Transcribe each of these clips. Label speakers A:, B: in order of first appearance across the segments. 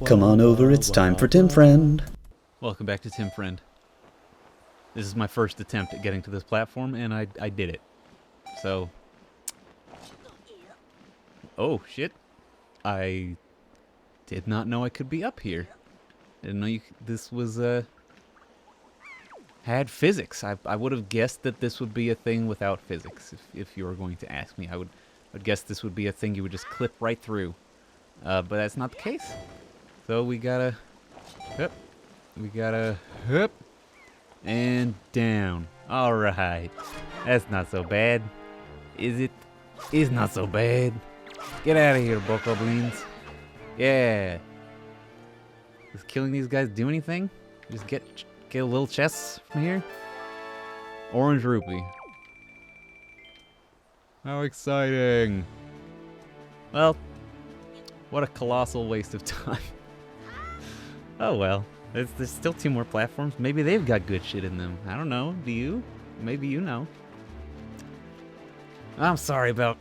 A: Come on over, it's time for Tim Friend.
B: Welcome back to Tim Friend. This is my first attempt at getting to this platform, and I did it. So... Oh, shit. I did not know I could be up here. Didn't know this was, had physics. I would have guessed that this would be a thing without physics, if you were going to ask me. I would guess this would be a thing you would just clip right through. But that's not the case. So we gotta... Hup. We gotta... Hup. And down. Alright. That's not so bad. Is it? It's not so bad. Get out of here, bokoblins. Yeah. Does killing these guys do anything? Just get a little chests from here? Orange rupee. How exciting. Well, what a colossal waste of time. Oh well. There's still 2 more platforms. Maybe they've got good shit in them. I don't know. Do you? Maybe you know. I'm sorry about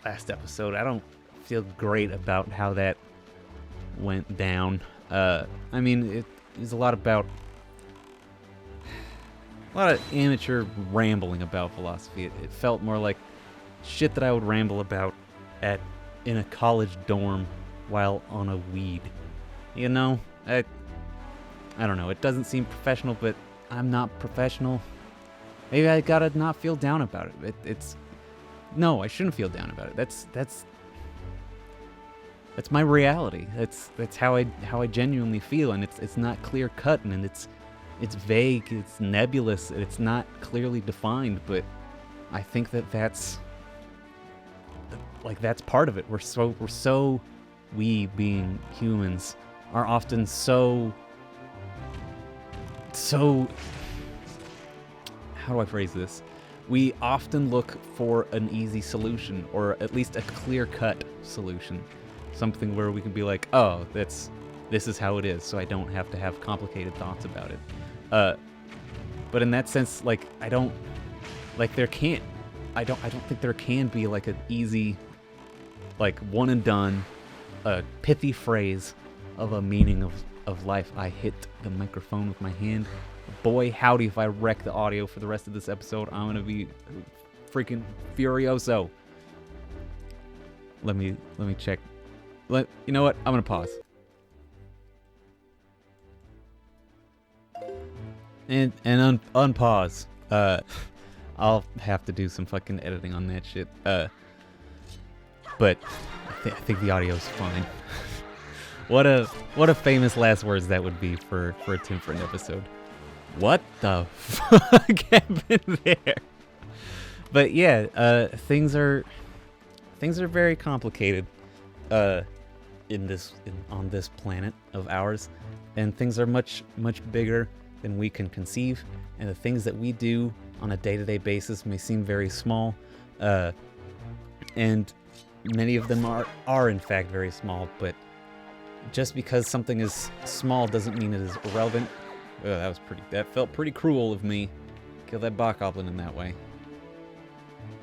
B: last episode. I don't feel great about how that went down. I mean, it is a lot of amateur rambling about philosophy. It felt more like shit that I would ramble about in a college dorm while on a weed. You know? I don't know, it doesn't seem professional, but I'm not professional. Maybe I gotta not feel down about it. No, I shouldn't feel down about it. That's my reality. That's how I genuinely feel, and it's not clear cut, and it's vague, it's nebulous, it's not clearly defined, but I think that's part of it. We being humans are often so how do I phrase this? We often look for an easy solution, or at least a clear-cut solution. Something where we can be like, oh, this is how it is, so I don't have to have complicated thoughts about it. But in that sense, I don't think there can be an easy, one and done, pithy phrase of a meaning of life. I hit the microphone with my hand. Boy, howdy, if I wreck the audio for the rest of this episode, I'm gonna be freaking furioso. Let me check. You know what? I'm gonna pause. And unpause. I'll have to do some fucking editing on that shit. But I think the audio's fine. What a famous last words that would be for a Tim Friend episode. What the fuck happened there? But yeah, things are very complicated on this planet of ours, and things are much bigger than we can conceive, and the things that we do on a day-to-day basis may seem very small, and many of them are in fact very small, but just because something is small doesn't mean it is irrelevant. That felt pretty cruel of me. Kill that bokoblin in that way.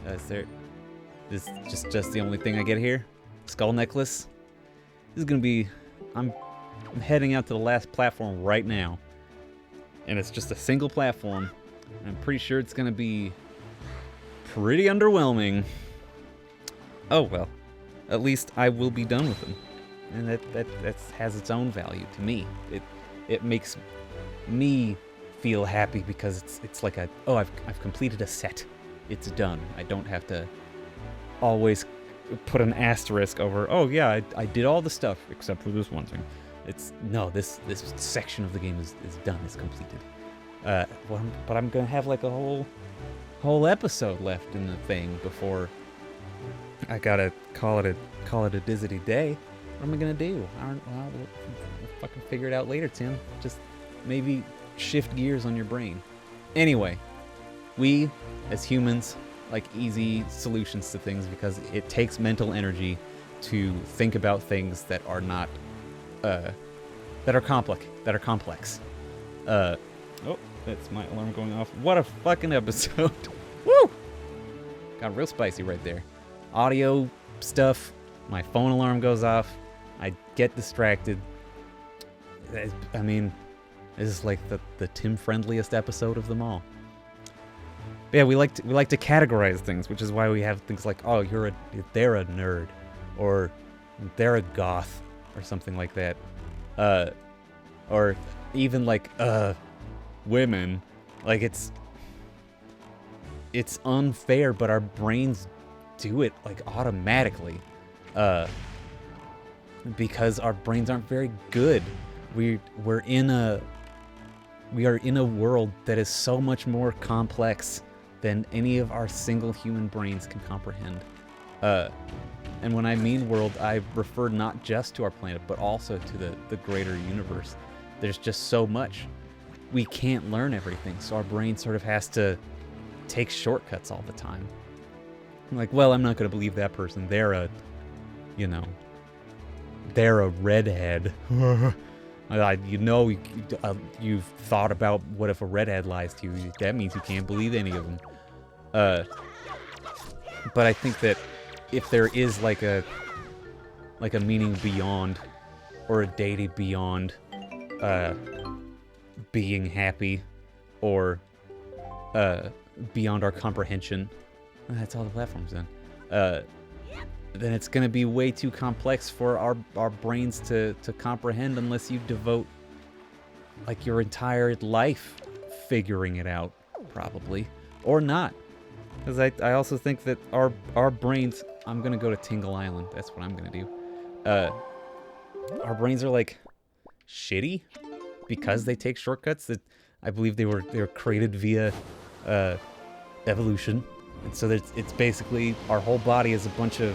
B: This is just the only thing I get here? Skull necklace? This is gonna be... I'm heading out to the last platform right now. And it's just a single platform. I'm pretty sure it's gonna be pretty underwhelming. Oh well. At least I will be done with them. And that has its own value to me. It makes me feel happy because it's like I've completed a set. It's done. I don't have to always put an asterisk over, oh yeah, I did all the stuff except for this one thing. This section of the game is done, it's completed. But I'm gonna have a whole episode left in the thing before I gotta call it a dizzity day. What am I gonna do? We'll fucking figure it out later, Tim. Just maybe shift gears on your brain. Anyway, we as humans like easy solutions to things because it takes mental energy to think about things that are not that are complex. Oh, that's my alarm going off. What a fucking episode. Woo! Got real spicy right there. Audio stuff, my phone alarm goes off, I get distracted, I mean, this is like the Tim friendliest episode of them all. But yeah, we like to categorize things, which is why we have things like, oh, they're a nerd, or they're a goth, or something like that, or even like women. Like it's unfair, but our brains do it like automatically, because our brains aren't very good. We are in a world that is so much more complex than any of our single human brains can comprehend. And when I mean world, I refer not just to our planet, but also to the greater universe. There's just so much. We can't learn everything, so our brain sort of has to take shortcuts all the time. I'm like, well, I'm not going to believe that person. They're a redhead. You've thought about what if a redhead lies to you. That means you can't believe any of them. But I think that if there is like a meaning beyond, or a deity beyond being happy, or beyond our comprehension, that's all the platforms then it's going to be way too complex for our brains to comprehend, unless you devote like your entire life figuring it out, probably, or not. Because I also think that our brains, I'm going to go to Tingly Island, that's what I'm going to do. Our brains are like shitty because they take shortcuts. That I believe they were created via evolution, and so it's basically our whole body is a bunch of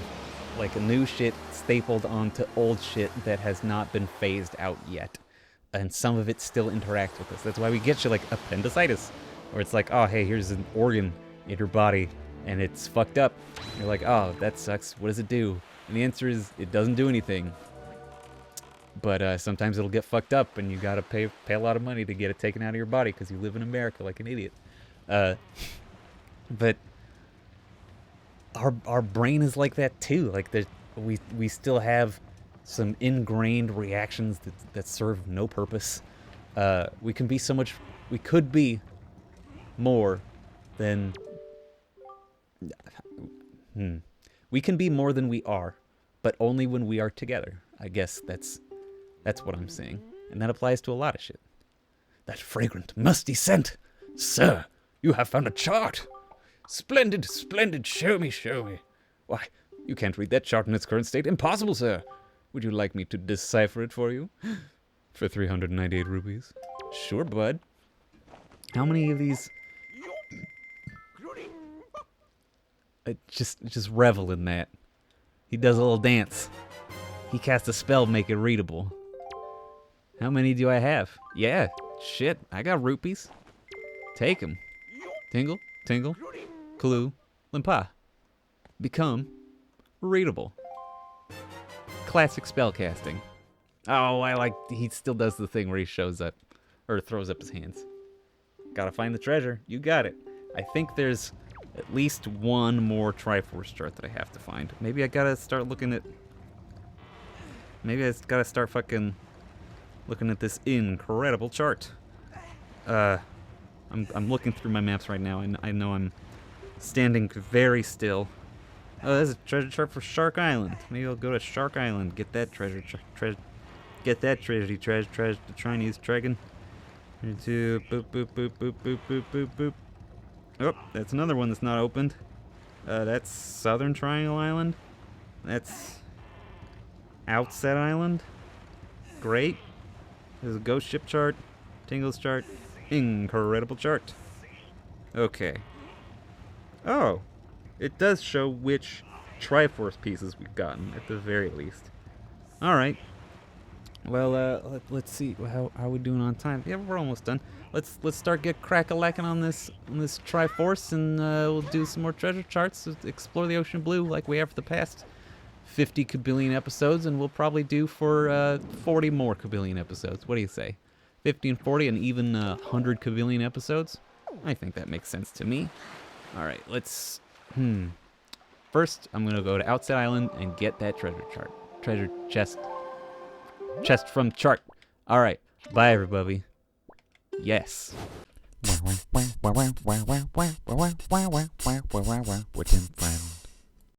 B: like new shit stapled onto old shit that has not been phased out yet, and some of it still interacts with us. That's why we get shit like appendicitis, where it's like, oh hey, here's an organ in your body and it's fucked up. You're like, oh, that sucks. What does it do? And the answer is it doesn't do anything. But sometimes it'll get fucked up, and you gotta pay a lot of money to get it taken out of your body because you live in America like an idiot. But our brain is like that too. Like we still have some ingrained reactions that serve no purpose. We could be more than we can be more than we are, but only when we are together. I guess that's what I'm saying. And that applies to a lot of shit. That fragrant, musty scent. Sir, you have found a chart. Splendid, splendid. Show me. Why, you can't read that chart in its current state. Impossible, sir. Would you like me to decipher it for you? For 398 rupees. Sure, bud. How many of these... Just revel in that. He does a little dance. He casts a spell, make it readable. How many do I have? Yeah, shit, I got rupees. Take them. Tingle, tingle, clue, limpa. Become readable. Classic spell casting. Oh, he still does the thing where he shows up, or throws up his hands. Gotta find the treasure. You got it. I think there's at least one more Triforce chart that I have to find. Maybe I gotta start looking at... Maybe I gotta start fucking looking at this incredible chart. I'm looking through my maps right now, and I know I'm standing very still. Oh, there's a treasure chart for Shark Island. Maybe I'll go to Shark Island, get that treasure, get that treasure, the Chinese dragon. Boop, boop, boop, boop, boop, boop, boop, boop. Oh, that's another one that's not opened. That's Southern Triangle Island. That's Outset Island. Great. There's a ghost ship chart. Tingle's chart. Incredible chart. Okay. Oh. It does show which Triforce pieces we've gotten, at the very least. Alright. Well, let's see. How are we doing on time? Yeah, we're almost done. Let's start get crack-a-lacking on this Triforce, and we'll do some more treasure charts, explore the ocean blue like we have for the past 50 kabillion episodes, and we'll probably do for 40 more kabillion episodes. What do you say? 50 and 40 and even 100 kabillion episodes? I think that makes sense to me. Alright, let's... First, I'm gonna go to Outset Island and get that treasure chart. Treasure chest from chart. All right. Bye, everybody. Yes.
C: With Tim Friend.